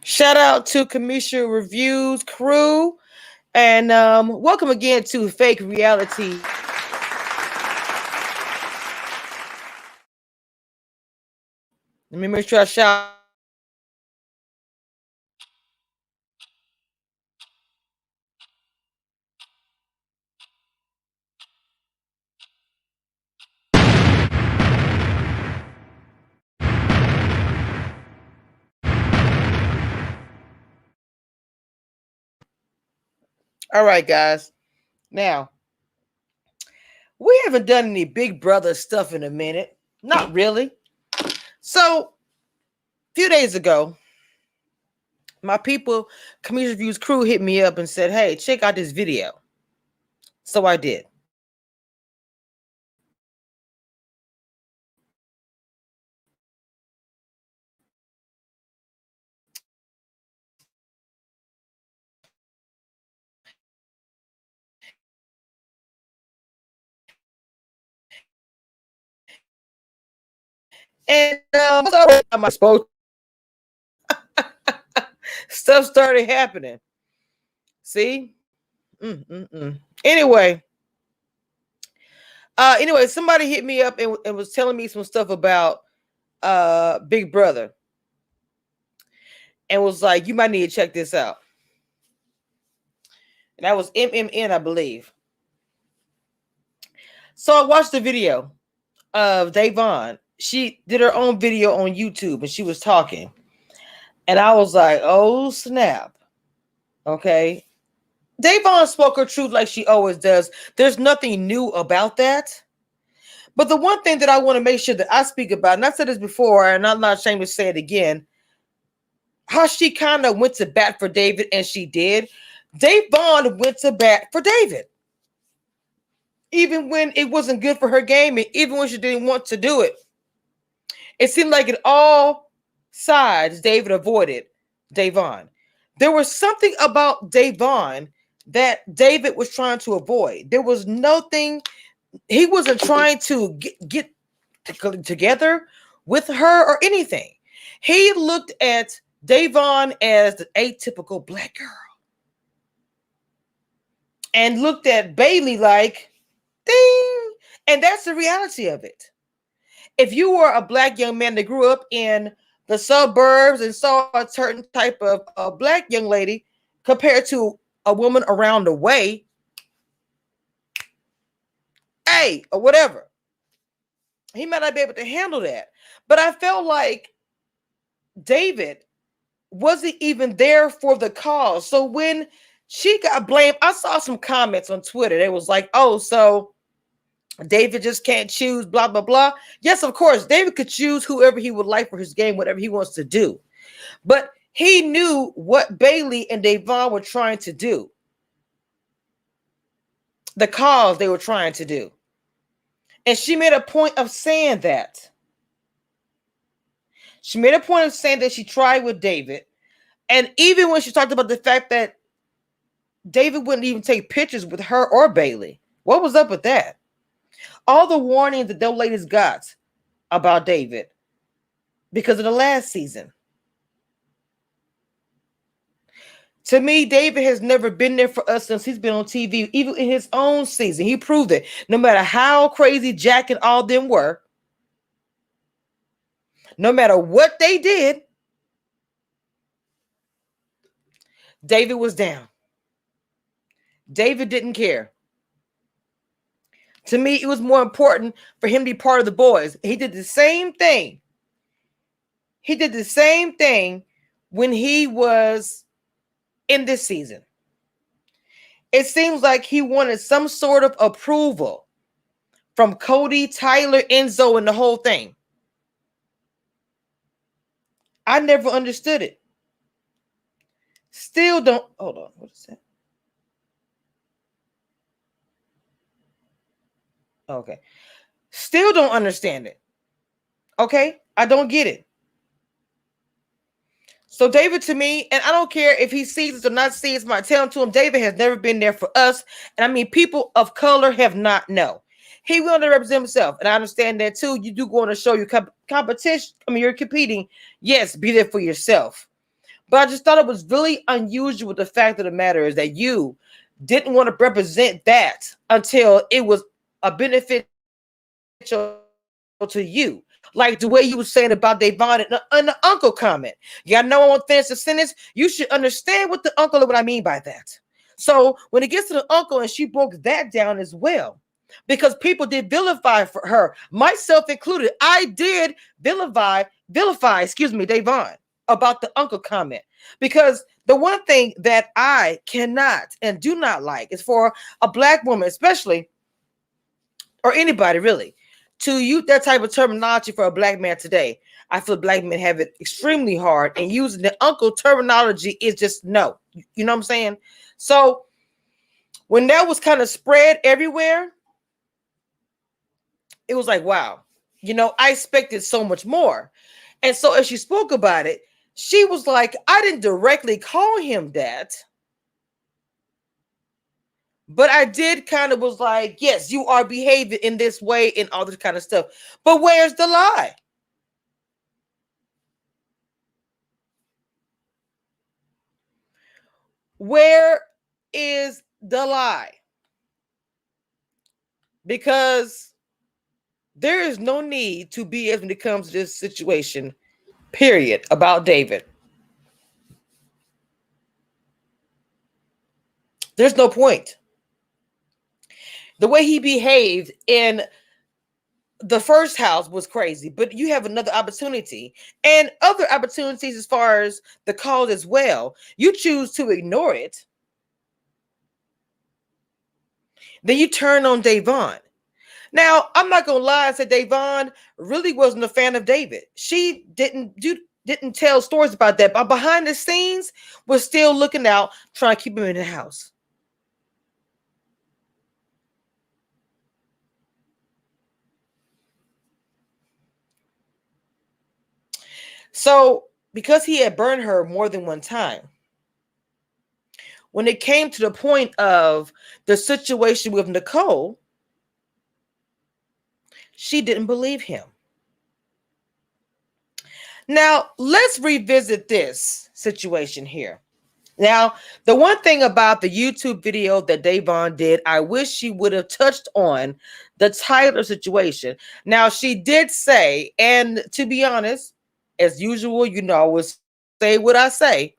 Shout out to Commissioner Reviews crew, and welcome again to Fake Reality. Let me make sure I shout. All right, guys. Now, we haven't done any Big Brother stuff in a minute. Not really. So, a few days ago, my people, Community Reviews crew, hit me up and said, "Hey, check out this video." So I did. And I spoke. Stuff started happening. See? Anyway, somebody hit me up and was telling me some stuff about Big Brother, and was like, "You might need to check this out." And that was MMN, I believe. So I watched the video of Davon. She did her own video on YouTube, and she was talking, and I was like, "Oh snap!" Okay, Davon spoke her truth like she always does. There's nothing new about that. But the one thing that I want to make sure that I speak about, and I said this before, and I'm not ashamed to say it again, how she kind of went to bat for David, and she did. Davon went to bat for David. Even when it wasn't good for her game, and even when she didn't want to do it. It seemed like at all sides, David avoided Davon. There was something about Davon that David was trying to avoid. There was nothing, he wasn't trying to get together with her or anything. He looked at Davon as the atypical black girl and looked at Bailey like, ding. And that's the reality of it. If you were a black young man that grew up in the suburbs and saw a certain type of black young lady compared to a woman around the way, hey, or whatever, he might not be able to handle that. But I felt like David wasn't even there for the cause. So when she got blamed, I saw some comments on Twitter. They was like, "Oh, so David just can't choose, blah, blah, blah." Yes, of course, David could choose whoever he would like for his game, whatever he wants to do. But he knew what Bailey and Davon were trying to do, the cause they were trying to do. And she made a point of saying that. She made a point of saying that she tried with David. And even when she talked about the fact that David wouldn't even take pictures with her or Bailey. What was up with that? All the warnings that those ladies got about David because of the last season. To me, David has never been there for us since he's been on TV, even in his own season. He proved it. No matter how crazy Jack and all them were, no matter what they did, David was down. David didn't care. To me, it was more important for him to be part of the boys. He did the same thing. He did the same thing when he was in this season. It seems like he wanted some sort of approval from Cody, Tyler, Enzo, and the whole thing. I never understood it. Still don't. Hold on. What is that? Okay. Still don't understand it. Okay. I don't get it. So David, to me, and I don't care if he sees it or not sees it, my telling to him, David has never been there for us. And I mean, people of color have not no. He will to represent himself. And I understand that too. You do go on to show your competition. I mean, you're competing. Yes, be there for yourself. But I just thought it was really unusual. The fact of the matter is that you didn't want to represent that until it was a beneficial to you. Like the way you were saying about Davon and the uncle comment. Y'all know I won't finish the sentence. You should understand what the uncle and what I mean by that. So when it gets to the uncle, and she broke that down as well, because people did vilify for her, myself included. I did vilify, Davon, about the uncle comment, because the one thing that I cannot and do not like is for a black woman, especially, or anybody really, to use that type of terminology for a black man today. I feel black men have it extremely hard, and using the uncle terminology is just no. You know what I'm saying? So when that was kind of spread everywhere, it was like, wow, I expected so much more. And so as she spoke about it, she was like, I didn't directly call him that, but I did kind of was like, yes, you are behaving in this way and all this kind of stuff. But where's the lie? Where is the lie? Because there is no need to BS when it comes to this situation, period, about David. There's no point. The way he behaved in the first house was crazy, but you have another opportunity and other opportunities as far as the cause as well. You choose to ignore it. Then you turn on Davon. Now, I'm not gonna lie and say Davon really wasn't a fan of David. She didn't tell stories about that, but behind the scenes was still looking out, trying to keep him in the house. So, because he had burned her more than one time, when it came to the point of the situation with Nicole, she didn't believe him. Now, let's revisit this situation here. Now, the one thing about the YouTube video that Davon did, I wish she would have touched on the Tyler situation. Now, she did say, and to be honest, as usual, I always say what I say.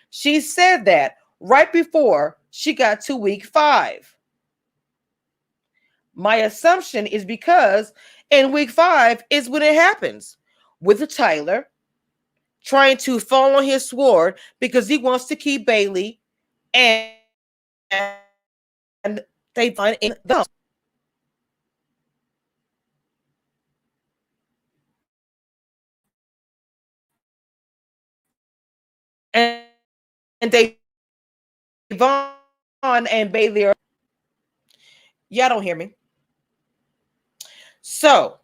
She said that right before she got to week 5. My assumption is because in week 5 is when it happens with Tyler trying to fall on his sword because he wants to keep Bailey, and they find in the house. And Davon and Bailey are, y'all don't hear me. So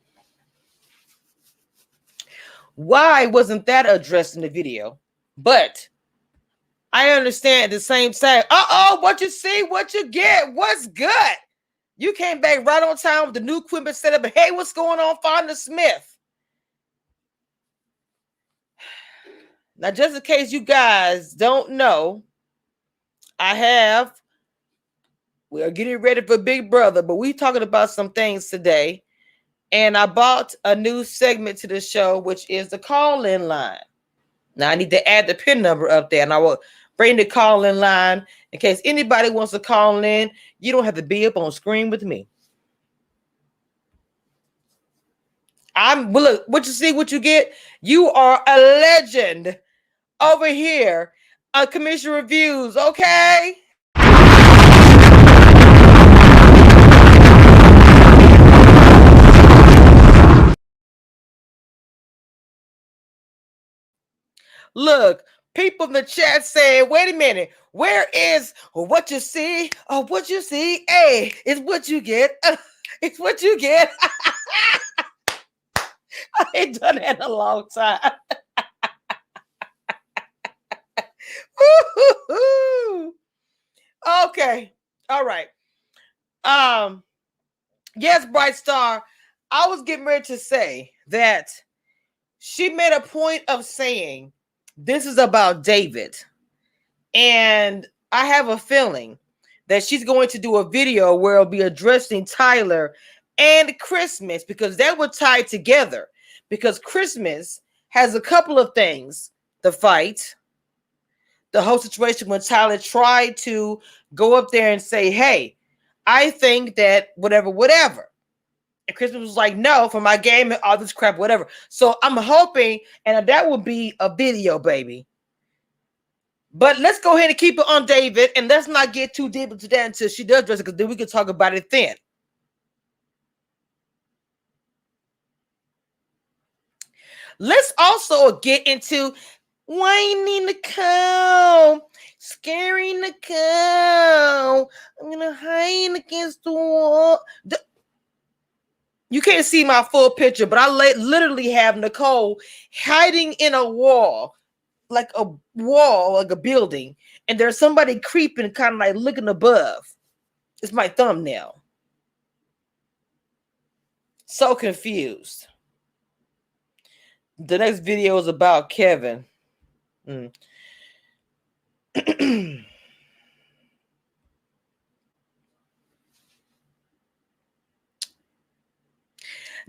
why wasn't that addressed in the video? But I understand at the same time. What you see, what you get, what's good? You came back right on time with the new equipment set up. Hey, what's going on, Fonda Smith? Now, just in case you guys don't know, we are getting ready for Big Brother, but we talking about some things today. And I bought a new segment to the show, which is the call-in line. Now, I need to add the PIN number up there, and I will bring the call-in line in case anybody wants to call in. You don't have to be up on screen with me. Look, what you see, what you get. You are a legend over here on Commission Reviews, okay? Look, people in the chat saying, wait a minute, where is what you see? Oh, what you see? Hey, it's what you get. It's what you get. I ain't done that in a long time. Okay. All right. Yes, Bright Star. I was getting ready to say that she made a point of saying This is about David. And I have a feeling that she's going to do a video where it'll be addressing Tyler and Christmas, because they were tied together. Because Christmas has a couple of things: the fight, the whole situation when Tyler tried to go up there and say, hey, I think that whatever. And Christmas was like, no, for my game and all this crap, whatever. So I'm hoping, and that will be a video, baby. But let's go ahead and keep it on David, and let's not get too deep into that until she does dress it, because then we can talk about it then. Let's also get into whiny Nicole, scary Nicole. I'm gonna hide against the wall. You can't see my full picture, but I literally have Nicole hiding in a wall, like a wall, like a building, and there's somebody creeping, kind of like looking above. It's my thumbnail. So confused. The next video is about Kevin.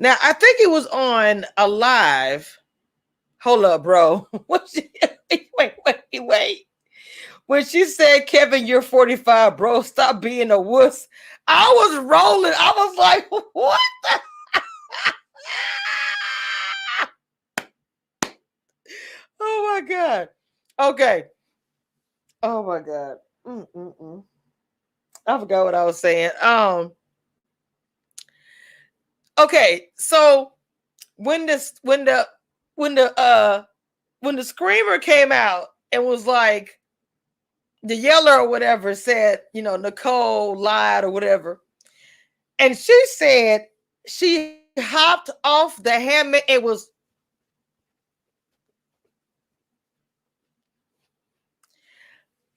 Now, I think it was on a live. Hold up, bro. Wait. When she said, Kevin, you're 45, bro, stop being a wuss, I was rolling. I was like, what the? Oh, my God. Okay. Oh, my God. I forgot what I was saying. Okay, so when the screamer came out and was like, the yeller or whatever said, Nicole lied or whatever, and she said she hopped off the hammock. It was,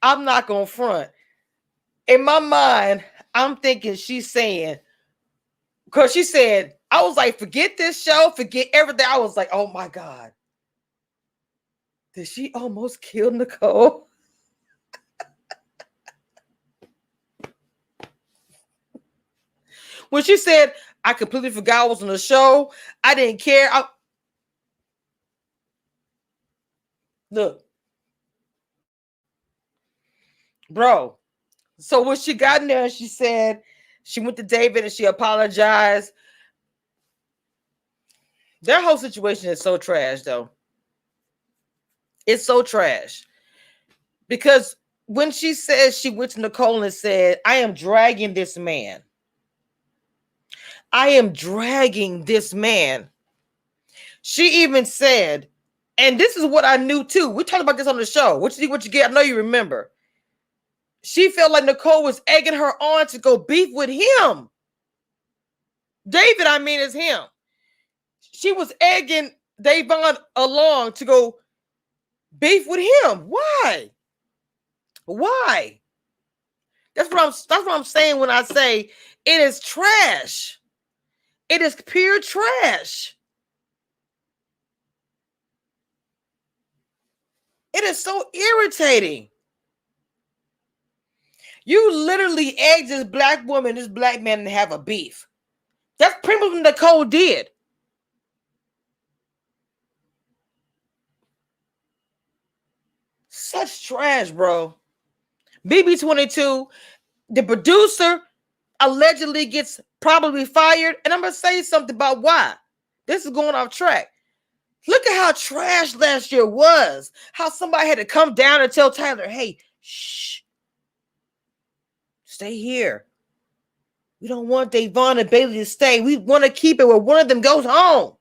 I'm not gonna front. In my mind, I'm thinking she's saying, because she said, I was like, forget this show, forget everything. I was like, oh my God. Did she almost kill Nicole? When she said, I completely forgot I was on the show, I didn't care. Look, bro. So when she got in there, she said she went to David and she apologized. Their whole situation is so trash, though. It's so trash. Because when she says she went to Nicole and said, I am dragging this man. I am dragging this man. She even said, and this is what I knew too. We talked about this on the show. What you get? I know you remember. She felt like Nicole was egging her on to go beef with him. David, I mean, is him. She was egging Davon along to go beef with him. Why? Why? That's what I'm saying when I say it is trash. It is pure trash. It is so irritating. You literally egged this black woman, this black man, to have a beef. That's pretty much what Nicole did. Such trash, bro. BB22, the producer, allegedly gets probably fired. And I'm going to say something about why. This is going off track. Look at how trash last year was. How somebody had to come down and tell Tyler, hey, shh, stay here. We don't want Davon and Bailey to stay. We want to keep it where one of them goes home.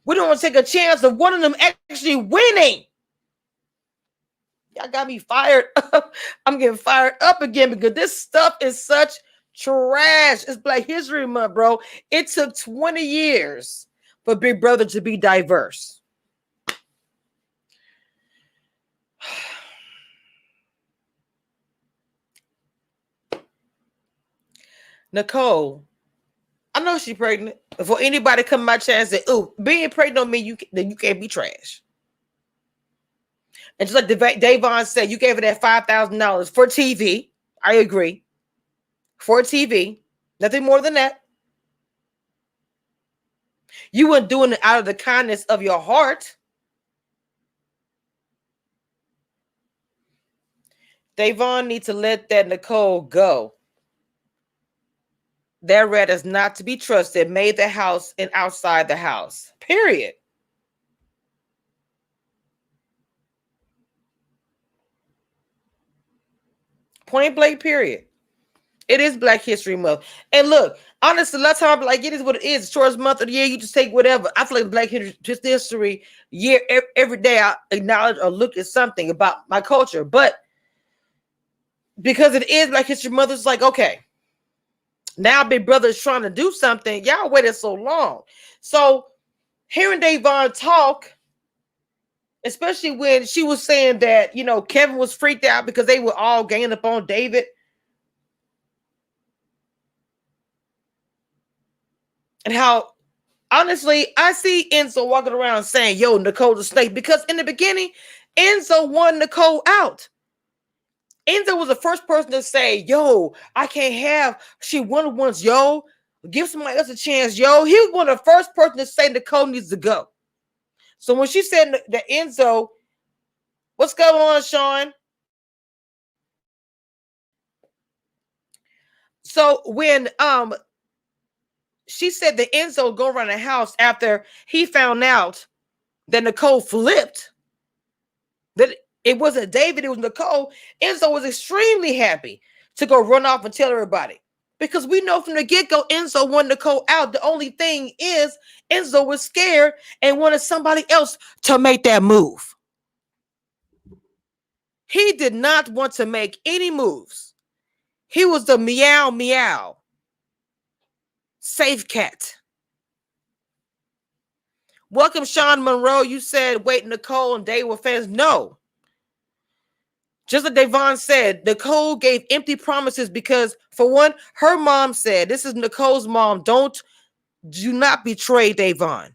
We don't want to take a chance of one of them actually winning. Y'all got me fired up. I'm getting fired up again because this stuff is such trash. It's Black History Month, bro. It took 20 years for Big Brother to be diverse. Nicole, I know she's pregnant. For anybody come my chance and say, "Ooh, being pregnant don't mean you can't be trash." And just like Davon said, you gave her that $5,000 for TV. I agree. For TV. Nothing more than that. You weren't doing it out of the kindness of your heart. Davon needs to let that Nicole go. That rat is not to be trusted. Made the house and outside the house. Period. Point blank, period. It is Black History Month. And look, honestly, a lot of time I'm like, it is what it is. It's shortest month of the year. You just take whatever. I feel like Black History year, every day I acknowledge or look at something about my culture. But because it is Black History Month, it's like, okay, now Big Brother is trying to do something. Y'all waited so long. So hearing Davon talk, especially when she was saying that, Kevin was freaked out because they were all ganging up on David. And how, honestly, I see Enzo walking around saying, yo, Nicole's a snake. Because in the beginning, Enzo won Nicole out. Enzo was the first person to say, yo, I can't have, she won once, yo. Give somebody else a chance, yo. He was one of the first person to say Nicole needs to go. So when she said that Enzo, what's going on, Sean? So when she said that Enzo go around the house after he found out that Nicole flipped, that it wasn't David, it was Nicole, Enzo was extremely happy to go run off and tell everybody. Because we know from the get-go, Enzo wanted Nicole out. The only thing is, Enzo was scared and wanted somebody else to make that move. He did not want to make any moves. He was the meow meow safe cat. Welcome, Sean Monroe. You said, wait, Nicole and Dave were fans. No. Just like Davon said, Nicole gave empty promises because, for one, her mom said, this is Nicole's mom, do not betray Davon.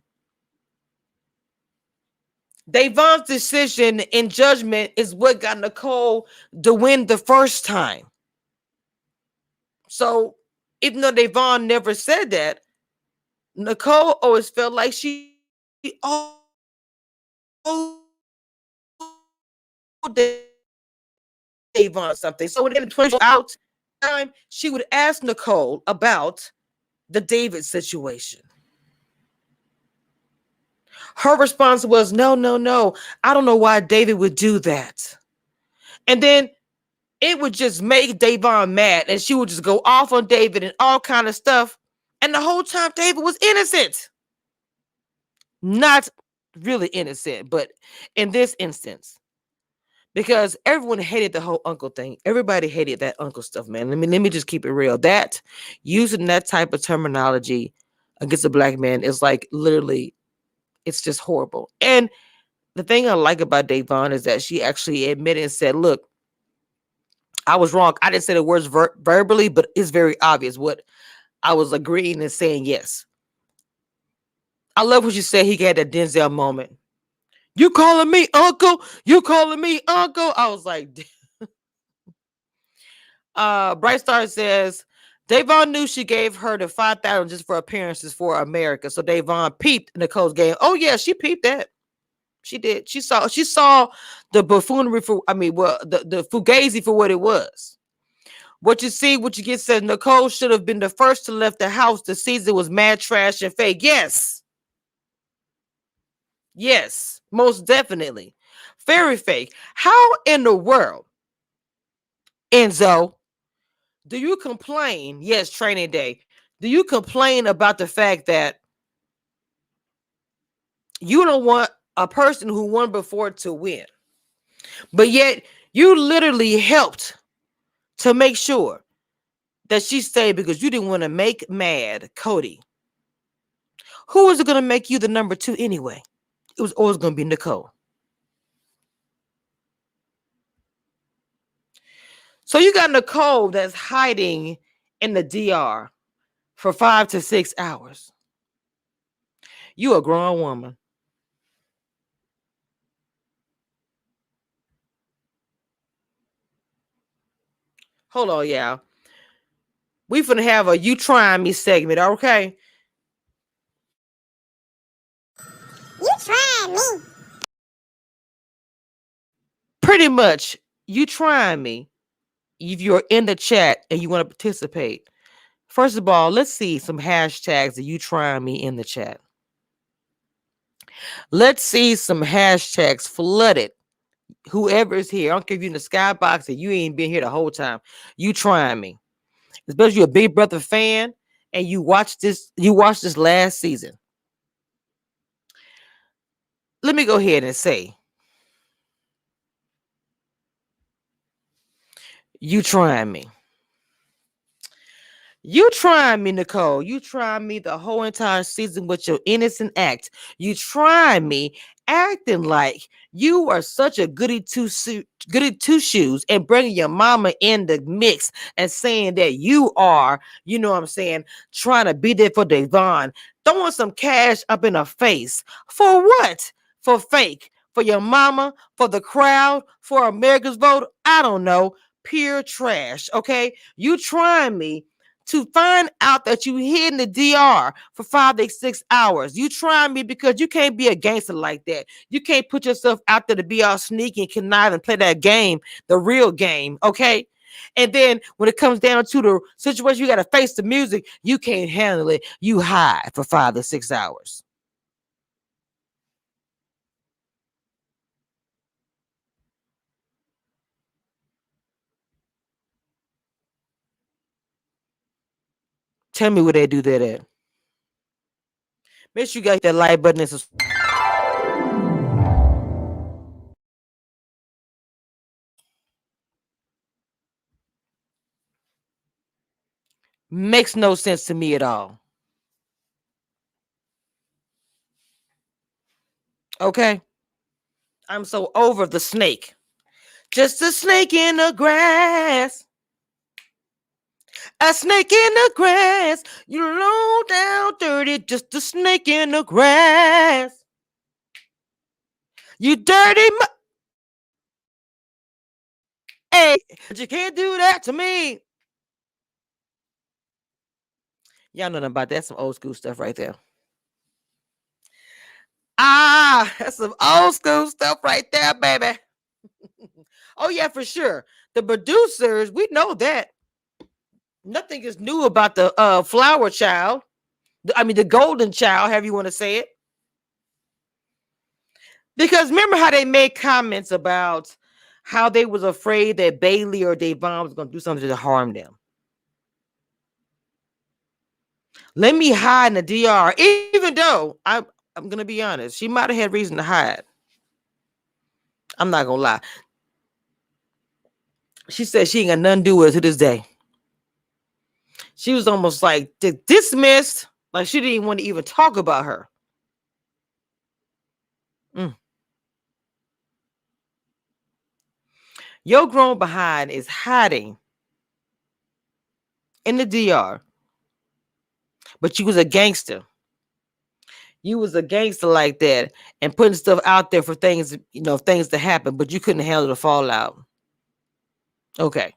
Davon's decision and judgment is what got Nicole to win the first time. So, even though Davon never said that, Nicole always felt like she owed Davon something. So when it was out time, she would ask Nicole about the David situation. Her response was, no, I don't know why David would do that. And then it would just make Davon mad, and she would just go off on David and all kind of stuff. And the whole time, David was innocent. Not really innocent, but in this instance, because everyone hated the whole uncle thing. Everybody hated that uncle stuff, man. Let me just keep it real. That using that type of terminology against a Black man is like literally, it's just horrible. And the thing I like about Davon is that she actually admitted and said, look, I was wrong. I didn't say the words verbally, but it's very obvious what I was agreeing and saying yes. I love what you said. He had that Denzel moment. You calling me uncle? You calling me uncle? I was like, Bright Star says, Davon knew she gave her the 5,000 just for appearances for America. So Davon peeped Nicole's game. Oh yeah, she peeped that. She did. She saw the buffoonery for, the fugazi for what it was. What you see, what you get said, Nicole should have been the first to left the house. The season was mad, trash, and fake. Yes. Yes, most definitely. Very fake. How in the world, Enzo, do you complain? Yes, training day. Do you complain about the fact that you don't want a person who won before to win, but yet you literally helped to make sure that she stayed because you didn't want to make mad Cody? Who was it going to make you the number 2 anyway? It was always going to be Nicole. So you got Nicole that's hiding in the DR for 5 to 6 hours. You a grown woman. Hold on, y'all. We finna have a "You Trying Me" segment, okay? You trying me? Pretty much, you trying me. If you're in the chat and you want to participate, first of all, let's see some hashtags that you trying me in the chat. Let's see some hashtags flooded. Whoever is here, I don't care if you're in the skybox and you ain't been here the whole time. You trying me. Especially you're a Big Brother fan and you watched this last season. Let me go ahead and say, you trying me. You trying me, Nicole. You trying me the whole entire season with your innocent act. You trying me acting like you are such a goody two shoes and bringing your mama in the mix and saying that you are, you know what I'm saying, trying to be there for Devon, throwing some cash up in her face. For what? For fake? For your mama? For the crowd? For America's vote? I don't know. Pure trash. Okay, you trying me to find out that you hid in the DR for 5 to 6 hours. You trying me because you can't be a gangster like that. You can't put yourself out there to be all sneaky and connive and play that game, the real game, okay? And then when it comes down to the situation, you got to face the music. You can't handle it. You hide for 5 to 6 hours. Tell me where they do that at. Make sure you got that like button and subscribe. Makes no sense to me at all. Okay? I'm so over the snake. Just a snake in the grass. A snake in the grass. You low down dirty. Just a snake in the grass. You dirty. Hey, but you can't do that to me. Y'all know nothing about that. That's some old school stuff right there. Ah, that's some old school stuff right there, baby. Oh, yeah, for sure. The producers, we know that. Nothing is new about the flower child. I mean, the golden child, however you want to say it. Because remember how they made comments about how they was afraid that Bailey or Devon was going to do something to harm them. Let me hide in the DR, even though I'm going to be honest, she might have had reason to hide. I'm not going to lie. She said she ain't got nothing to do with it to this day. She was almost like dismissed, like she didn't want to even talk about her. Your grown behind is hiding in the DR, but you was a gangster. You was a gangster like that and putting stuff out there for things, things to happen, but you couldn't handle the fallout. Okay.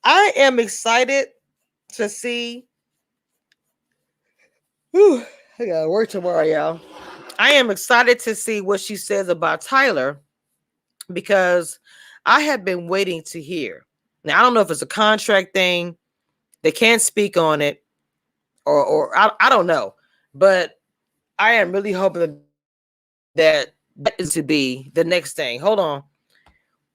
I am excited to see. Whew, I gotta work tomorrow, y'all. I am excited to see what she says about Tyler because I have been waiting to hear. Now, I don't know if it's a contract thing. They can't speak on it, or I don't know. But I am really hoping that is to be the next thing. Hold on.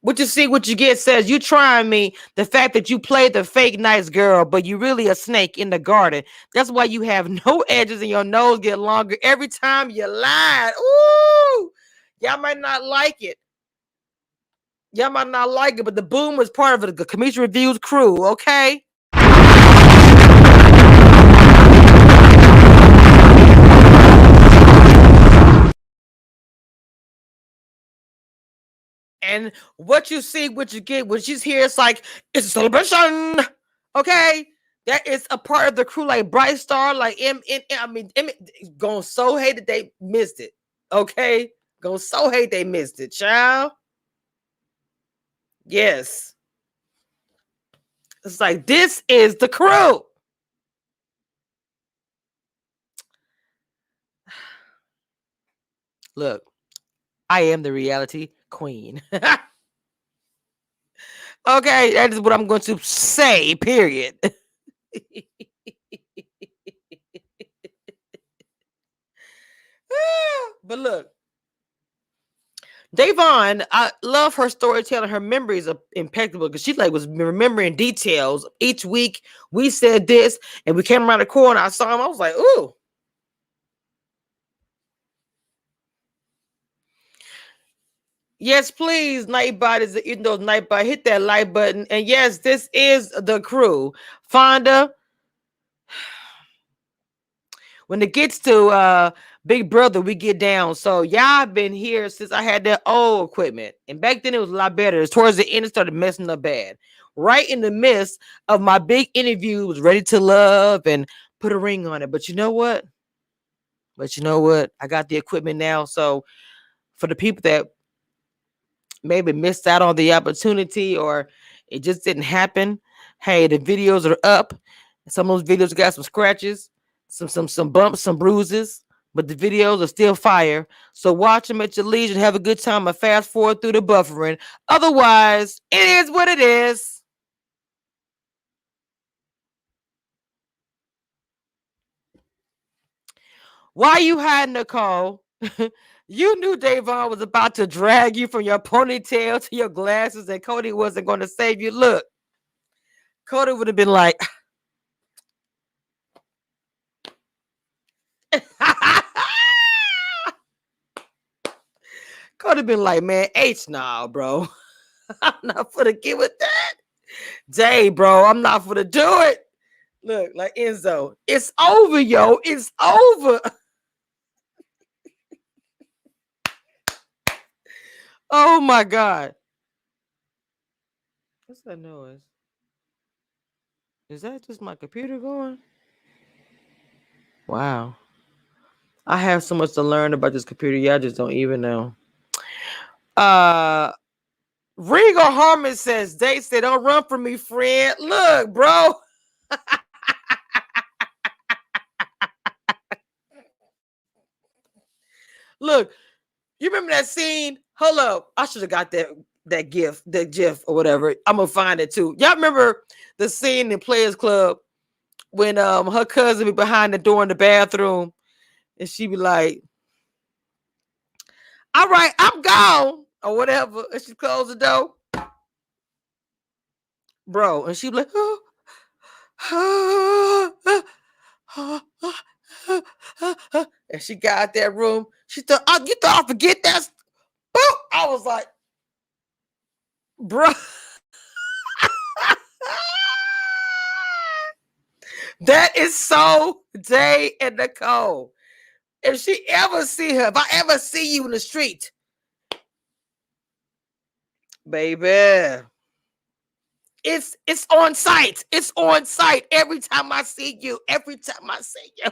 What you see, what you get says, you trying me. The fact that you play the fake nice girl, but you really a snake in the garden. That's why you have no edges and your nose get longer every time you lied. Ooh, y'all might not like it. Y'all might not like it, but the boom was part of the Commission Reviews crew, okay? And what you see, what you get, what you hear, it's like, it's a celebration, okay? That is a part of the crew, like Bright Star, like gonna so hate that they missed it. Okay, gonna so hate they missed it, child. Yes, it's like this is the crew. Look, I am the reality queen. Okay, that is what I'm going to say. Period. But look, Davon, I love her storytelling. Her memories are impeccable because she like was remembering details. Each week we said this, and we came around the corner. I saw him. I was like, "Ooh, yes, please, Nightbot is Nightbot. Hit that like button." And yes, this is the crew. Fonda, when it gets to Big Brother, we get down. So y'all been here since I had that old equipment. And back then it was a lot better. Towards the end, it started messing up bad. Right in the midst of my big interview, was ready to love and put a ring on it. But you know what? I got the equipment now. So for the people that maybe missed out on the opportunity or it just didn't happen, hey, the videos are up. Some of those videos got some scratches, some bumps, some bruises, but the videos are still fire. So watch them at your leisure and have a good time and fast forward through the buffering. Otherwise, it is what it is. Why you hiding, Nicole? You knew Davon was about to drag you from your ponytail to your glasses, and Cody wasn't going to save you. Look, Cody would have been like, Cody been like, man, H nah, bro. I'm not for to get with that. Jay, bro, I'm not for to do it. Look, like Enzo, it's over, yo. It's over. Oh my God. What's that noise? Is that just my computer going? Wow. I have so much to learn about this computer. Y'all just don't even know. Uh Regal Harmon says, they said, don't run from me, friend. Look, bro. Look, you remember that scene? Hold up. I should have got that GIF or whatever. I'm gonna find it too. Y'all remember the scene in Players Club when her cousin be behind the door in the bathroom and she be like, all right, I'm gone, or whatever. And she closed the door. Bro, and she be like, and she got out that room. She thought, oh, you thought I forget that? Boop! I was like, bro. That is so Jay and Nicole. If she ever see her, if I ever see you in the street, baby, it's on site. It's on site every time I see you. Every time I see you.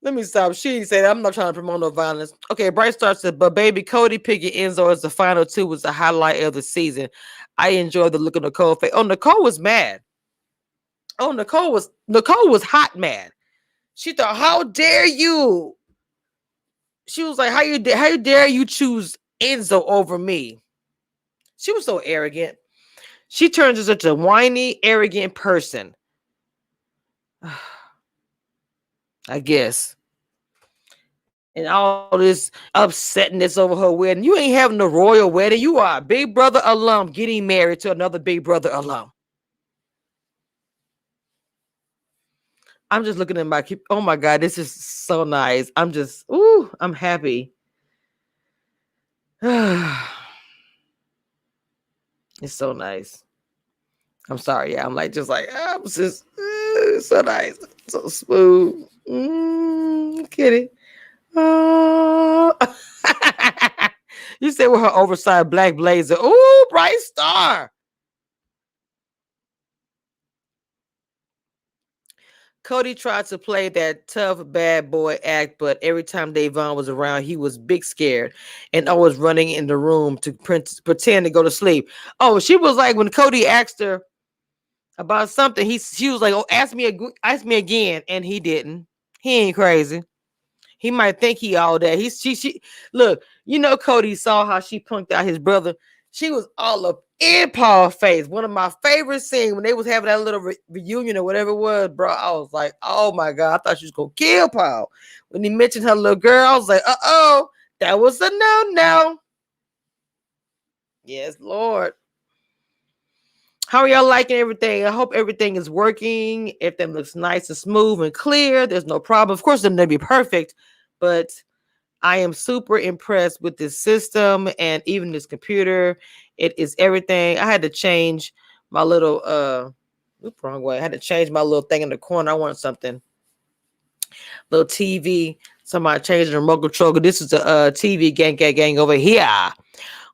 Let me stop. She said, I'm not trying to promote no violence. Okay, Bright Star said, but baby, Cody picking Enzo as the final two was the highlight of the season. I enjoyed the look of Nicole face. Oh, Nicole was mad. Oh, Nicole was hot mad. She thought, how dare you? She was like, how you dare you choose Enzo over me? She was so arrogant. She turns into such a whiny, arrogant person. I guess. And all this upsetness over her wedding. You ain't having a royal wedding. You are a Big Brother alum getting married to another Big Brother alum. I'm just looking at my oh my God, this is so nice. I'm happy. It's so nice. I'm sorry. Yeah, I'm like, I'm just so nice. So smooth. Kitty. Oh. You said with her oversized black blazer. Ooh, Bright Star. Cody tried to play that tough bad boy act, but every time Davon was around, he was big scared and always running in the room to pretend to go to sleep. Oh, she was like when Cody asked her about something, she was like, "Oh, ask me again," and he didn't. He ain't crazy. He might think he all that. She look, Cody saw how she punked out his brother. She was all up in Paul's face. One of my favorite scenes when they was having that little reunion or whatever it was, bro. I was like, oh my God, I thought she was gonna kill Paul. When he mentioned her little girl, I was like, that was a no. Yes, Lord. How are y'all liking everything? I hope everything is working. Everything looks nice and smooth and clear. There's no problem. Of course, they're gonna be perfect, but I am super impressed with this system and even this computer. It is everything. I had to change my little wrong way. I had to change my little thing in the corner. I want something. Little TV. Somebody changed the remote control. This is a TV gang over here.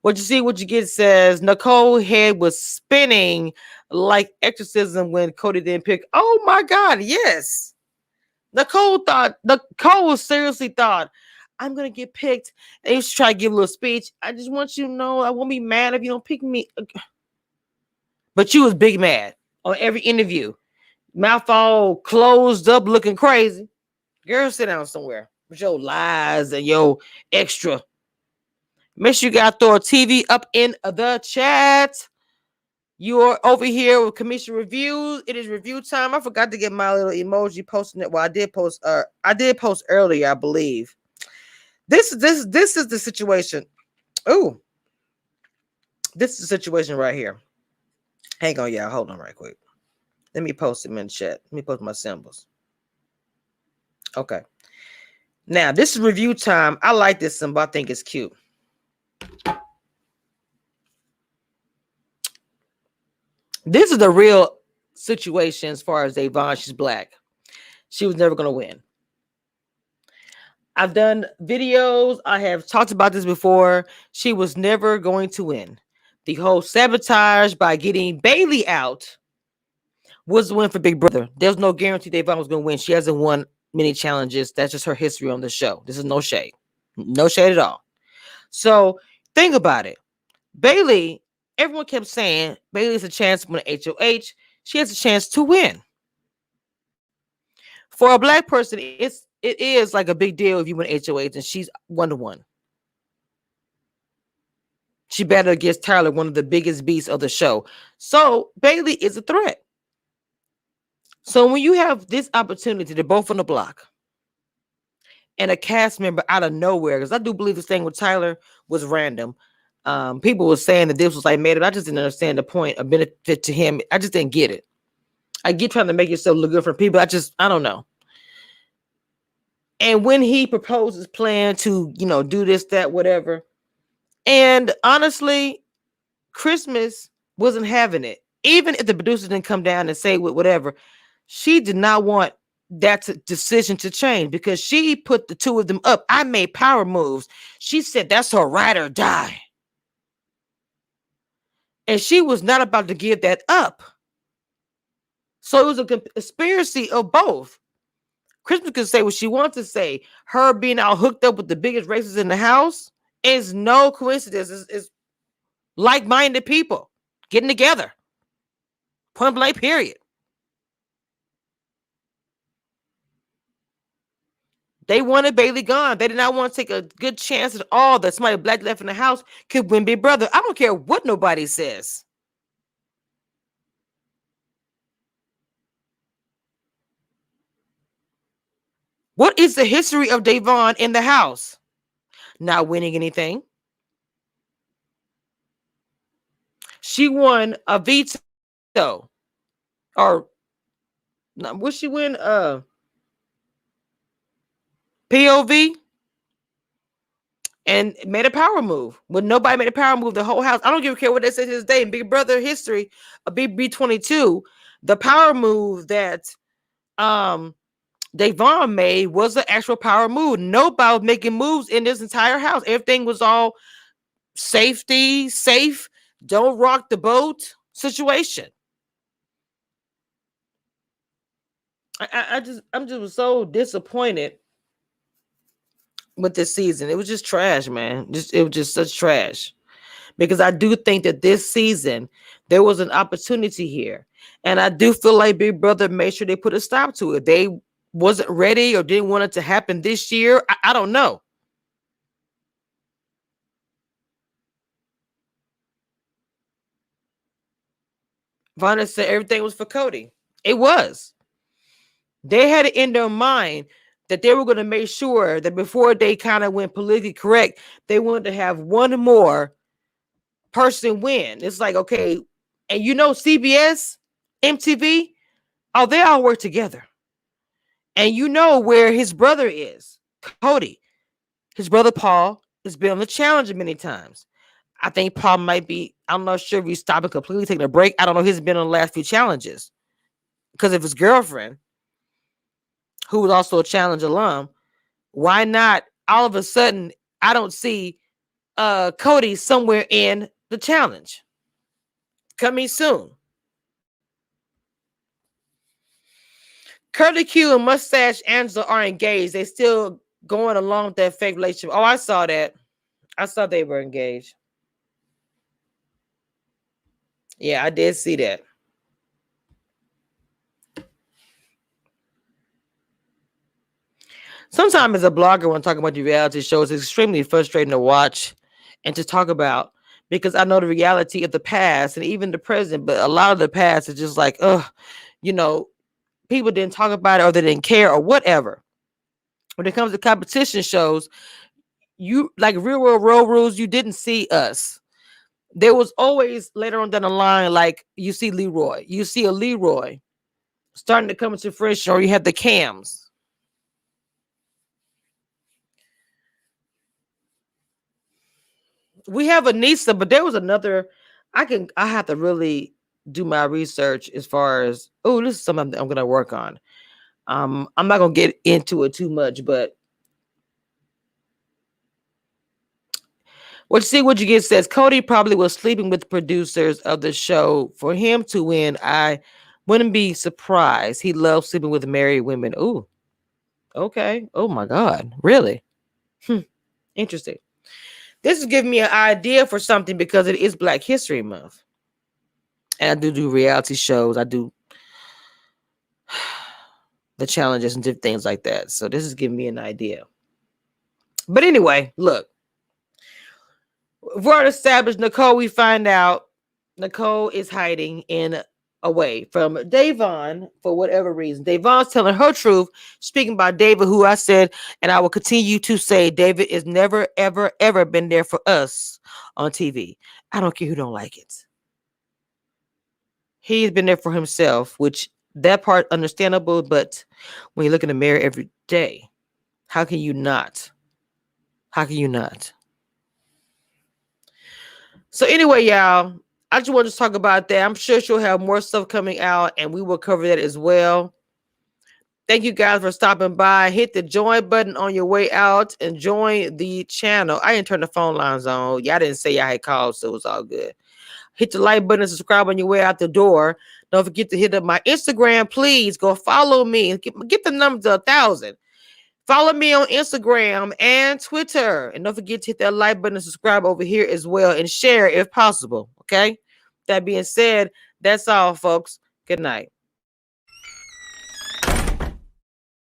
What you see, what you get says Nicole head was spinning like exorcism when Cody didn't pick. Oh my God, yes. Nicole seriously thought, I'm gonna get picked. And he was trying to give a little speech. I just want you to know I won't be mad if you don't pick me. But you was big mad on every interview. Mouth all closed up, looking crazy. Girl, sit down somewhere with your lies and your extra. Make sure you got throw a TV up in the chat. You are over here with commission reviews. It is review time. I forgot to get my little emoji posting it. Well, I did post earlier, I believe. This is the situation. Oh, this is the situation right here. Hang on, y'all. Hold on right quick. Let me post them in the chat. Let me post my symbols. Okay. Now, this is review time. I like this symbol. I think it's cute. This is the real situation as far as Davon. She's black. She was never going to win. I've done videos. I have talked about this before. She was never going to win. The whole sabotage by getting Bailey out was the win for Big Brother. There's no guarantee Davon was going to win. She hasn't won many challenges. That's just her history on the show. This is no shade. No shade at all. So think about it. Bailey, everyone kept saying Bailey has a chance to win HOH. She has a chance to win. For a black person, it is like a big deal if you win HOH, and she's 1-1. She battled against Tyler, one of the biggest beasts of the show. So Bailey is a threat. So when you have this opportunity, they're both on the block, and a cast member out of nowhere, because I do believe this thing with Tyler was random. People were saying that this was like made it. I just didn't understand the point of benefit to him. I just didn't get it. I get trying to make yourself look good for people. I don't know. And when he proposed his plan to, do this, that, whatever. And honestly, Christmas wasn't having it. Even if the producers didn't come down and say whatever, she did not want that decision to change because she put the two of them up. I made power moves. She said that's her ride or die. And she was not about to give that up. So it was a conspiracy of both. Christmas could say what she wants to say. Her being out hooked up with the biggest racists in the house is no coincidence. It's like-minded people getting together. Point blank, period. They wanted Bailey gone. They did not want to take a good chance at all that somebody black left in the house could win Big Brother. I don't care what nobody says. What is the history of Davon in the house? Not winning anything. She won a veto. Or what she win? POV. And made a power move. When nobody made a power move, the whole house. I don't give a care what they say to this day. In Big Brother history, a B22, the power move that Davon made was the actual power move. Nobody was making moves in this entire house. Everything was all safety, safe, don't rock the boat situation. I'm just so disappointed with this season. It was just trash, man. It was just such trash. Because I do think that this season there was an opportunity here. And I do feel like Big Brother made sure they put a stop to it. They wasn't ready or didn't want it to happen this year. I don't know. Vanna said everything was for Cody. It was. They had it in their mind that they were going to make sure that before they kind of went politically correct, they wanted to have one more person win. It's like, okay, and you know, CBS, MTV, oh, they all work together. And you know where his brother is, Cody. His brother Paul has been on the challenge many times. I think Paul might be, I'm not sure if he's stopping completely, taking a break. I don't know. He's been on the last few challenges because of his girlfriend, who was also a challenge alum. Why not all of a sudden I don't see Cody somewhere in the challenge coming soon? Curly Q and Mustache Angela are engaged. They still going along with that fake relationship. Oh, I saw that. I saw they were engaged. Yeah, I did see that. Sometimes as a blogger, when talking about the reality shows, it's extremely frustrating to watch and to talk about because I know the reality of the past and even the present, but a lot of the past is just like, you know, people didn't talk about it or they didn't care or whatever. When it comes to competition shows, you like Real World Road Rules, you didn't see us. There was always later on down the line, like you see Leroy, you see a Leroy starting to come into fruition, or you have the cams. We have Anissa, but there was another. I have to really do my research as far as, oh, this is something I'm gonna work on. I'm not gonna get into it too much, but what you get says Cody probably was sleeping with the producers of the show. For him to win, I wouldn't be surprised. He loves sleeping with married women. Ooh, okay. Oh my God, really? Interesting. This is giving me an idea for something because it is Black History Month. And I do reality shows. I do the challenges and different things like that. So this is giving me an idea. But anyway, look, we've already established Nicole. We find out Nicole is hiding in away from Davon for whatever reason. Davon's telling her truth, speaking about David, who I said, and I will continue to say, David is never, ever, ever been there for us on TV. I don't care who don't like it. He's been there for himself, which that part understandable, but when you look in the mirror every day, how can you not? How can you not? So anyway, y'all, I just wanted to talk about that. I'm sure she'll have more stuff coming out, and we will cover that as well. Thank you guys for stopping by. Hit the join button on your way out and join the channel. I didn't turn the phone lines on. Y'all didn't say y'all had called, so it was all good. Hit the like button and subscribe on your way out the door. Don't forget to hit up my Instagram. Please go follow me. Get the number to 1,000. Follow me on Instagram and Twitter. And don't forget to hit that like button and subscribe over here as well and share if possible. Okay? That being said, that's all, folks. Good night.